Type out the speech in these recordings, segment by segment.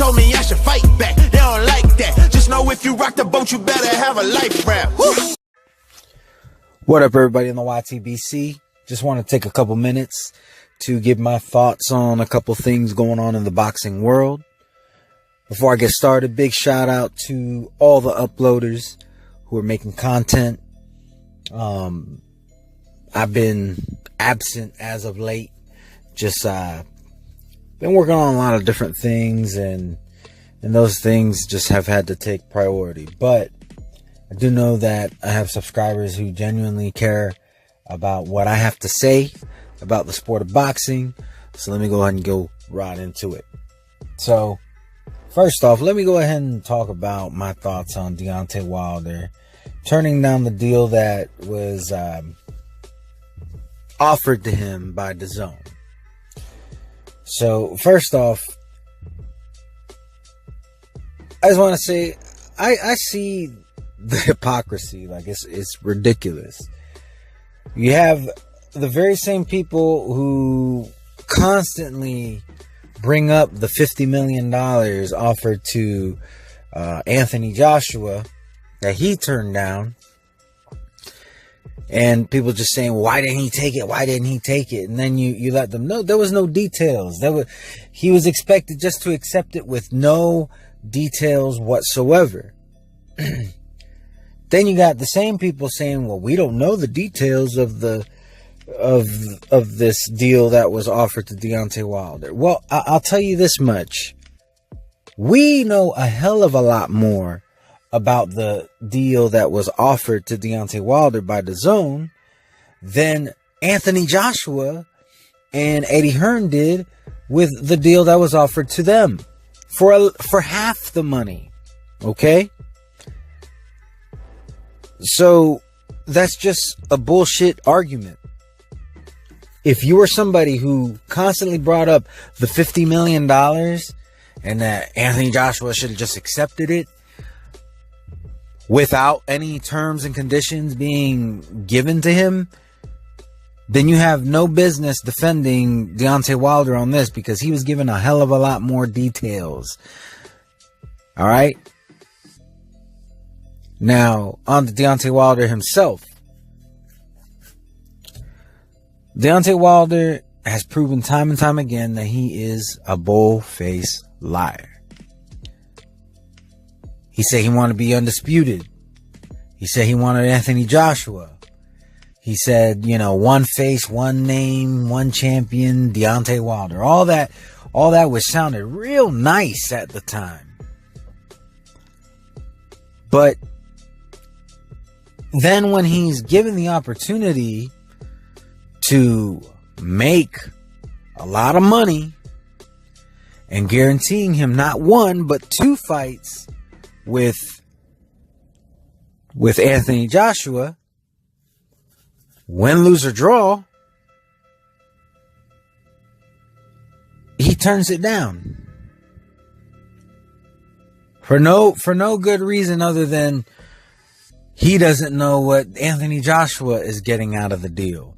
told me I should fight back. They don't like that. Just know if you rock the boat, you better have a life raft. Woo! What up, everybody in the YTBC? Just want to take a couple minutes to give my thoughts on a couple things going on in the boxing world. Before I get started, big shout out to all the uploaders who are making content. I've been absent as of late. Just been working on a lot of different things, and those things just have had to take priority. But I do know that I have subscribers who genuinely care about what I have to say about the sport of boxing. So let me go ahead and go right into it. So first off, let me go ahead and talk about my thoughts on Deontay Wilder turning down the deal that was offered to him by DAZN. So first off, I just want to say I see the hypocrisy. Like, it's ridiculous. You have the very same people who constantly bring up the $50 million offered to Anthony Joshua that he turned down. And people just saying, why didn't he take it? Why didn't he take it? And then you let them know there was no details. He was expected just to accept it with no details whatsoever. Then you got the same people saying, well, we don't know the details of this deal that was offered to Deontay Wilder. Well, I'll tell you this much. We know a hell of a lot more about the deal that was offered to Deontay Wilder by DAZN than Anthony Joshua and Eddie Hearn did with the deal that was offered to them for half the money. Okay? So that's just a bullshit argument. If you were somebody who constantly brought up the $50 million and that Anthony Joshua should have just accepted it without any terms and conditions being given to him, then you have no business defending Deontay Wilder on this, because he was given a hell of a lot more details. All right? Now, on to Deontay Wilder himself. Deontay Wilder has proven time and time again that he is a bull-faced liar. He said he wanted to be undisputed. He said he wanted Anthony Joshua. He said, one face, one name, one champion, Deontay Wilder. All that was sounded real nice at the time. But then when he's given the opportunity to make a lot of money and guaranteeing him not one but two fights with Anthony Joshua, win, lose, or draw, he turns it down for no good reason other than he doesn't know what Anthony Joshua is getting out of the deal.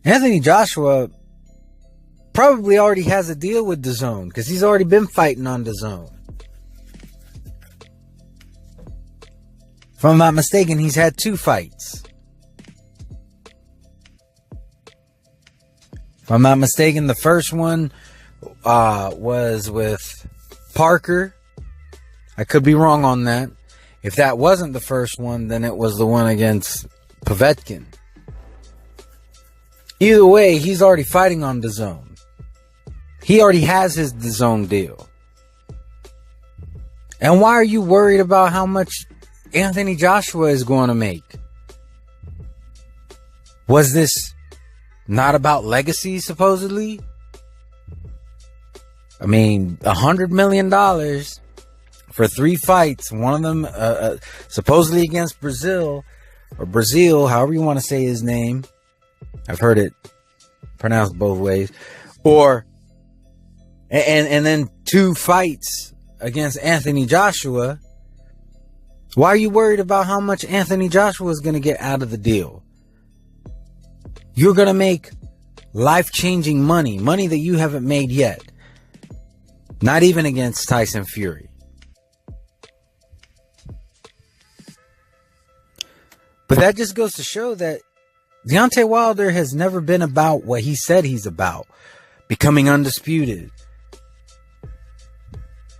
Anthony Joshua probably already has a deal with DAZN because he's already been fighting on DAZN. If I'm not mistaken, he's had 2 fights. If I'm not mistaken, the first one was with Parker. I could be wrong on that. If that wasn't the first one, then it was the one against Povetkin. Either way, he's already fighting on DAZN. He already has his DAZN deal. And why are you worried about how much Anthony Joshua is going to make? Was this not about legacy, supposedly? I mean, $100 million for 3 fights. One of them supposedly against Brazil, however you want to say his name. I've heard it pronounced both ways. And then 2 fights against Anthony Joshua. Why are you worried about how much Anthony Joshua is going to get out of the deal? You're going to make life-changing money that you haven't made yet. Not even against Tyson Fury. But that just goes to show that Deontay Wilder has never been about what he said he's about. Becoming undisputed.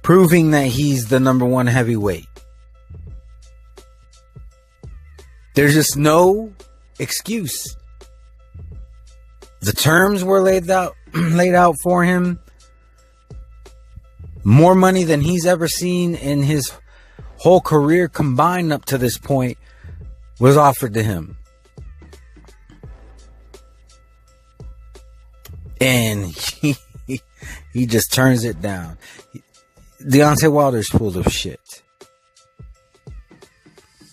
Proving that he's the number one heavyweight. There's just no excuse. The terms were laid out for him. More money than he's ever seen in his whole career combined up to this point was offered to him. And he just turns it down. Deontay Wilder's full of shit.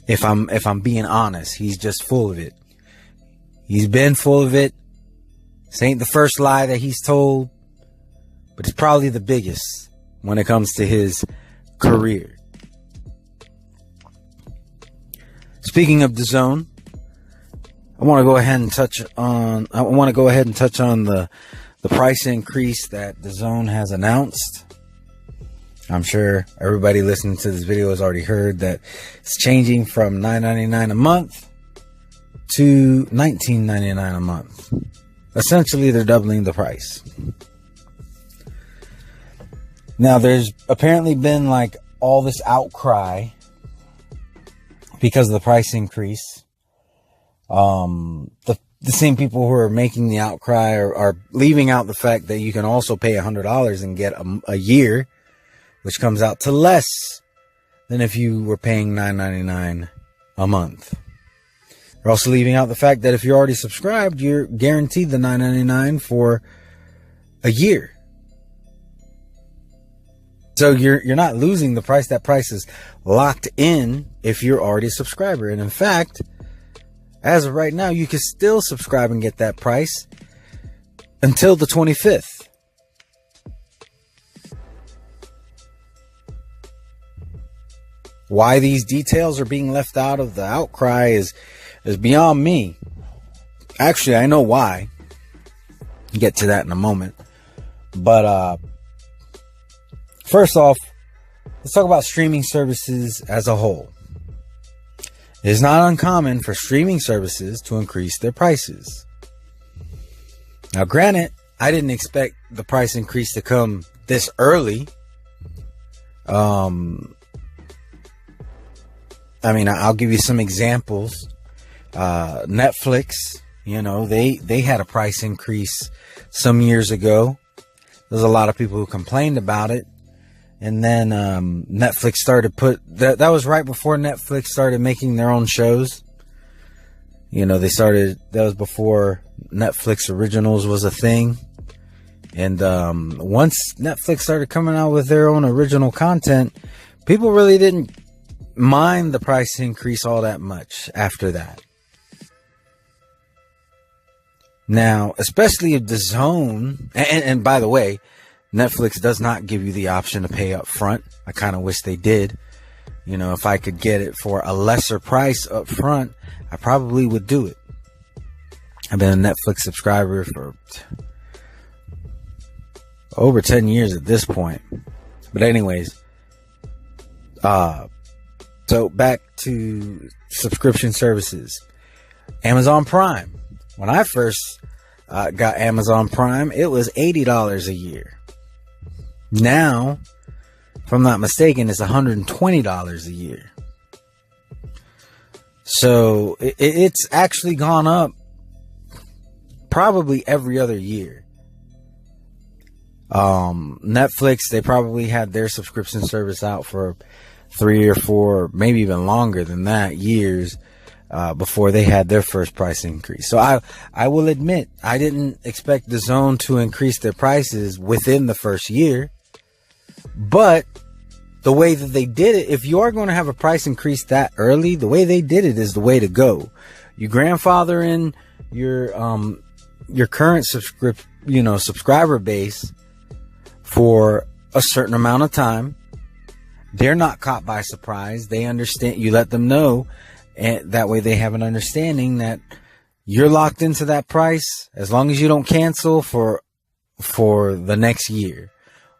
If I'm being honest, he's just full of it. He's been full of it. This ain't the first lie that he's told, but it's probably the biggest when it comes to his career. Speaking of DAZN, I want to go ahead and touch on the price increase that DAZN has announced. I'm sure everybody listening to this video has already heard that it's changing from $9.99 a month to $19.99 a month. Essentially, they're doubling the price. Now, there's apparently been like all this outcry because of the price increase. The same people who are making the outcry are leaving out the fact that you can also pay $100 and get a year, which comes out to less than if you were paying $9.99 a month. They're also leaving out the fact that if you're already subscribed, you're guaranteed the $9.99 for a year. So you're not losing the price. That price is locked in if you're already a subscriber. And in fact, as of right now, you can still subscribe and get that price until the 25th. Why these details are being left out of the outcry is beyond me. Actually, I know why. I'll get to that in a moment. But first off, let's talk about streaming services as a whole. It is not uncommon for streaming services to increase their prices. Now, granted, I didn't expect the price increase to come this early. I mean, I'll give you some examples. Netflix, they had a price increase some years ago. There's a lot of people who complained about it. And then Netflix started that was right before Netflix started making their own shows. That was before Netflix Originals was a thing. And once Netflix started coming out with their own original content, people really didn't mind the price increase all that much after that. Now, especially if DAZN, and by the way, Netflix does not give you the option to pay up front. I kind of wish they did. If I could get it for a lesser price up front, I probably would do it. I've been a Netflix subscriber for over 10 years at this point. But anyways, so back to subscription services. Amazon Prime. When I first got Amazon Prime, it was $80 a year. Now, if I'm not mistaken, it's $120 a year. So it's actually gone up probably every other year. Netflix, they probably had their subscription service out for 3 or 4, maybe even longer than that, years before they had their first price increase. So I will admit, I didn't expect DAZN to increase their prices within the first year. But the way that they did it, if you are going to have a price increase that early, the way they did it is the way to go. You grandfather in your current subscriber base for a certain amount of time. They're not caught by surprise. They understand. You let them know, and that way they have an understanding that you're locked into that price as long as you don't cancel for the next year.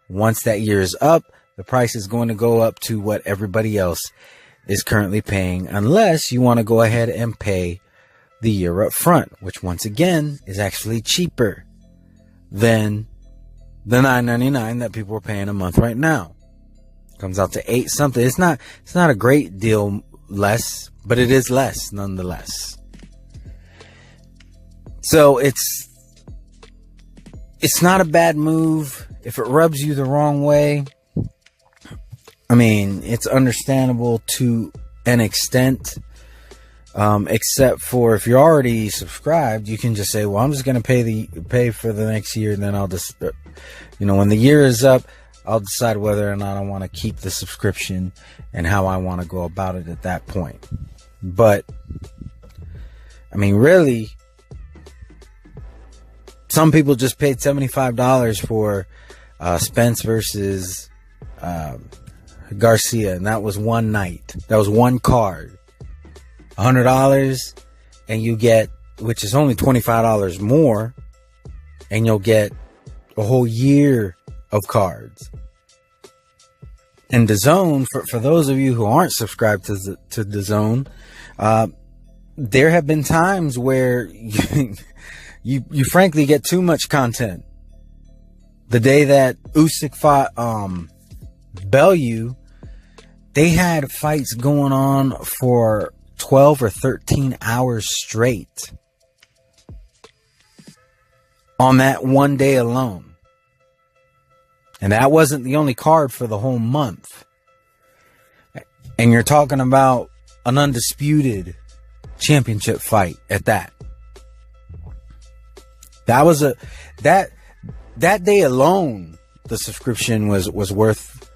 once that year is up, the price is going to go up to what everybody else is currently paying, unless you want to go ahead and pay the year up front, which once again is actually cheaper than the $9.99 that people are paying a month right now. Comes out to $8 something. It's not a great deal less, but it is less nonetheless. So it's not a bad move. If it rubs you the wrong way, I mean, it's understandable to an extent, except for if you're already subscribed, you can just say, well, I'm just going to pay for the next year. And then I'll just, when the year is up, I'll decide whether or not I want to keep the subscription and how I want to go about it at that point. But I mean, really, some people just paid $75 for Spence versus Garcia, and that was one night. That was one card. $100, and you get, which is only $25 more, and you'll get a whole year of cards. And DAZN, for those of you who aren't subscribed to DAZN, there have been times where you frankly get too much content. The day that Usyk fought Bellew, they had fights going on for 12 or 13 hours straight on that one day alone. And that wasn't the only card for the whole month. And you're talking about an undisputed championship fight at that. That was that day alone, the subscription was worth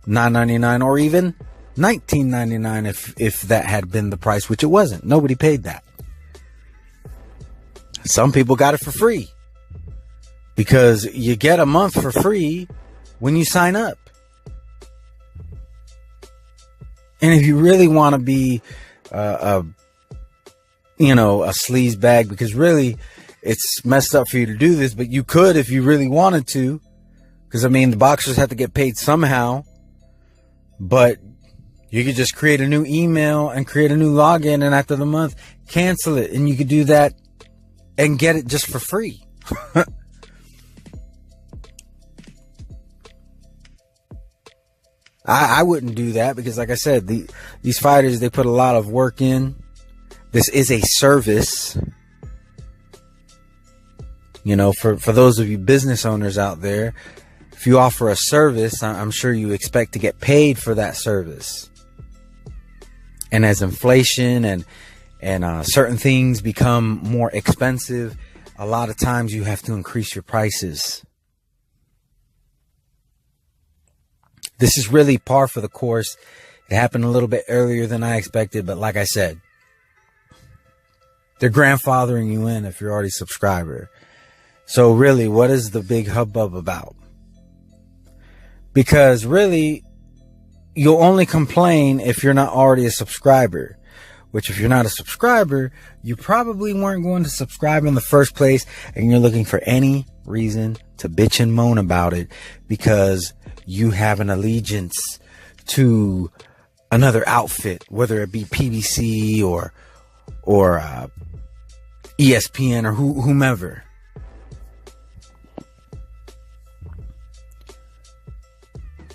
$9.99 or even $19.99 if that had been the price, which it wasn't. Nobody paid that. Some people got it for free because you get a month for free when you sign up. And if you really want to be a sleaze bag, because really it's messed up for you to do this, but you could if you really wanted to, because I mean the boxers have to get paid somehow. But you could just create a new email and create a new login, and after the month cancel it, and you could do that and get it just for free. I wouldn't do that because, like I said, these fighters, they put a lot of work in. This is a service. For those of you business owners out there, if you offer a service, I'm sure you expect to get paid for that service. And as inflation and certain things become more expensive, a lot of times you have to increase your prices. This is really par for the course. It happened a little bit earlier than I expected, but like I said, they're grandfathering you in if you're already a subscriber. So really, what is the big hubbub about? Because really, you'll only complain if you're not already a subscriber. Which, if you're not a subscriber, you probably weren't going to subscribe in the first place, and you're looking for any reason to bitch and moan about it because you have an allegiance to another outfit, whether it be PBC or ESPN or whomever.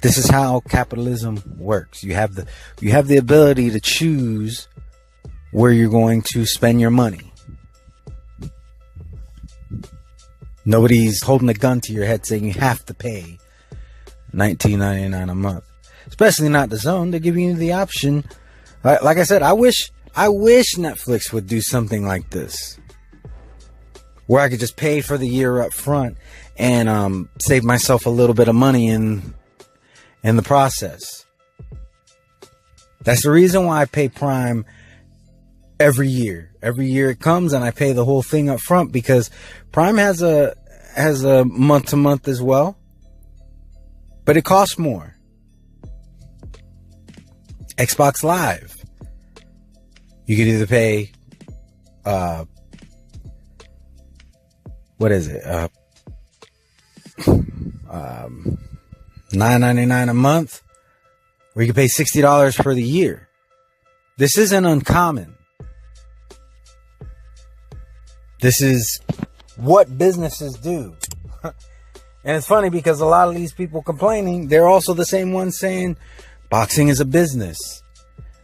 This is how capitalism works. You have the ability to choose where you're going to spend your money. Nobody's holding a gun to your head saying you have to pay $19.99 a month. Especially not DAZN. They're giving you the option. Like I said, I wish Netflix would do something like this, where I could just pay for the year up front and save myself a little bit of money in the process. That's the reason why I pay Prime every year. Every year it comes and I pay the whole thing up front, because Prime has a month to month as well, but it costs more. Xbox Live, you could either pay what is it? $9.99 a month, or you can pay $60 for the year. This isn't uncommon. This is what businesses do. And it's funny because a lot of these people complaining, they're also the same ones saying boxing is a business.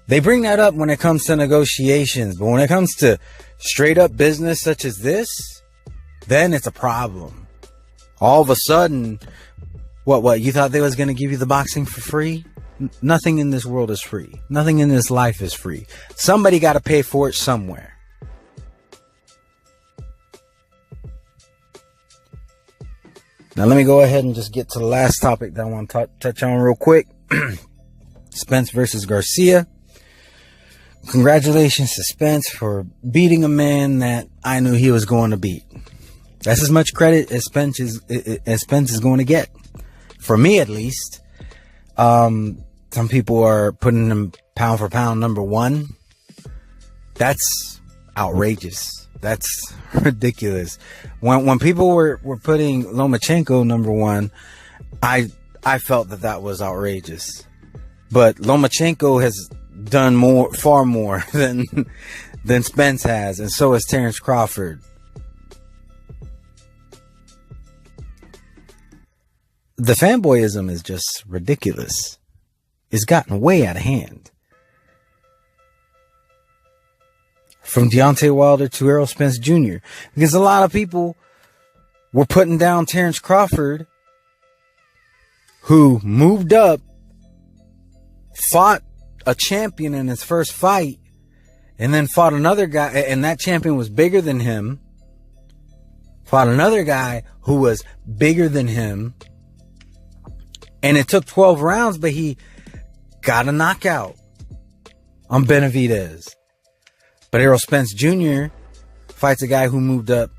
They bring that up when it comes to negotiations, but when it comes to straight up business such as this, then it's a problem. All of a sudden, what, you thought they was going to give you the boxing for free? Nothing in this world is free. Nothing in this life is free. Somebody got to pay for it somewhere. Now, let me go ahead and just get to the last topic that I want to touch on real quick. Spence versus Garcia. Congratulations to Spence for beating a man that I knew he was going to beat. That's as much credit as Spence is going to get. For me, at least. Some people are putting him pound for pound number one. That's outrageous. That's ridiculous. When people were putting Lomachenko number one, I felt that was outrageous. But Lomachenko has done far more than Spence has, and so has Terrence Crawford. The fanboyism is just ridiculous. It's gotten way out of hand. From Deontay Wilder to Errol Spence Jr. Because a lot of people were putting down Terrence Crawford, who moved up, fought a champion in his first fight, and then fought another guy, and that champion was bigger than him, fought another guy who was bigger than him, and it took 12 rounds, but he got a knockout on Benavidez. But Errol Spence Jr. fights a guy who moved up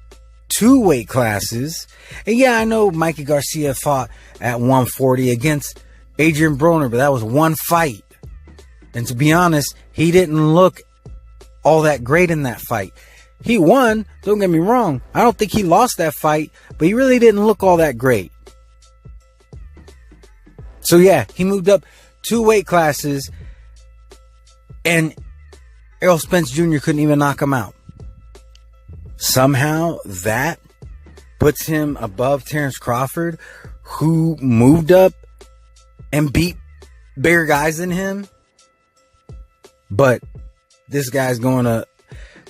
2 weight classes. And yeah, I know Mikey Garcia fought at 140 against Adrian Broner, but that was one fight. And to be honest, he didn't look all that great in that fight. He won, don't get me wrong. I don't think he lost that fight, but he really didn't look all that great. So yeah, he moved up 2 weight classes, and Errol Spence Jr. couldn't even knock him out. Somehow that puts him above Terrence Crawford, who moved up and beat bigger guys than him. But this guy's going to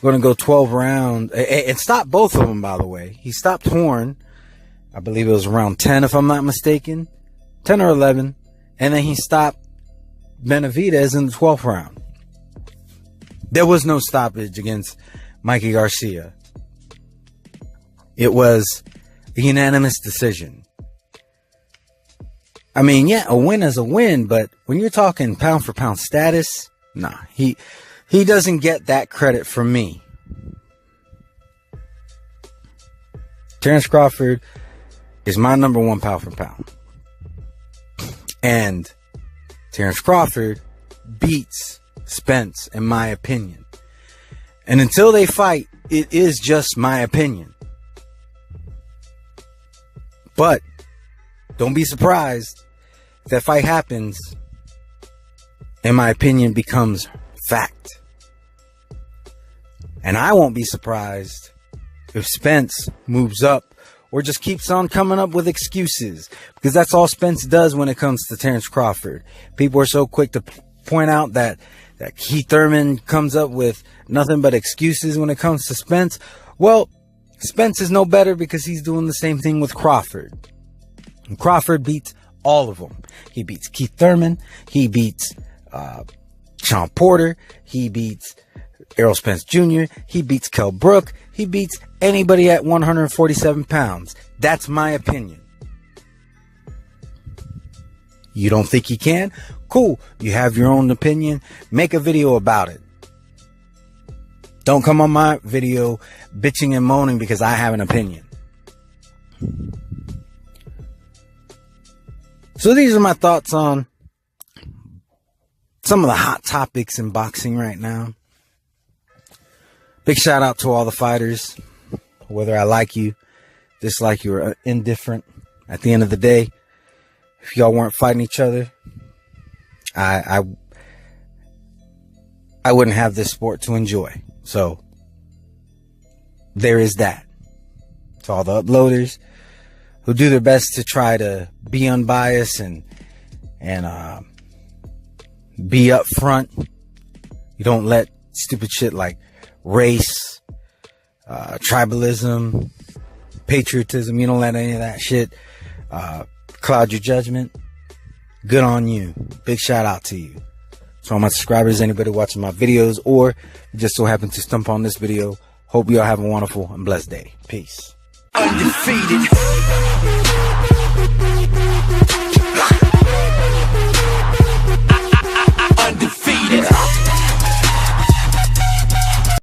go 12 rounds and stop both of them, by the way. He stopped Horn. I believe it was around 10, if I'm not mistaken. 10 or 11. And then he stopped Benavidez in the 12th round. There was no stoppage against Mikey Garcia. It was a unanimous decision. I mean, yeah, a win is a win, but when you're talking pound for pound status, nah, he doesn't get that credit from me. Terrence Crawford is my number one pound for pound. And Terrence Crawford beats Spence, in my opinion. And until they fight, it is just my opinion. But don't be surprised if that fight happens and my opinion becomes fact. And I won't be surprised if Spence moves up or just keeps on coming up with excuses, because that's all Spence does when it comes to Terrence Crawford. People are so quick to point out that Keith Thurman comes up with nothing but excuses when it comes to Spence. Well, Spence is no better because he's doing the same thing with Crawford. And Crawford beats all of them. He beats Keith Thurman. He beats Sean Porter. He beats Errol Spence Jr. He beats Kell Brook. He beats anybody at 147 pounds. That's my opinion. You don't think he can? Cool. You have your own opinion. Make a video about it. Don't come on my video bitching and moaning because I have an opinion. So these are my thoughts on some of the hot topics in boxing right now. Big shout out to all the fighters. Whether I like you, dislike you, or indifferent, at the end of the day, if y'all weren't fighting each other, I wouldn't have this sport to enjoy. So there is that. To all the uploaders who do their best to try to be unbiased and be upfront. You don't let stupid shit like race, tribalism, patriotism. You don't let any of that shit cloud your judgment. Good on you. Big shout out to you. So all my subscribers, anybody watching my videos, or just so happen to stump on this video, hope y'all have a wonderful and blessed day. Peace. Undefeated.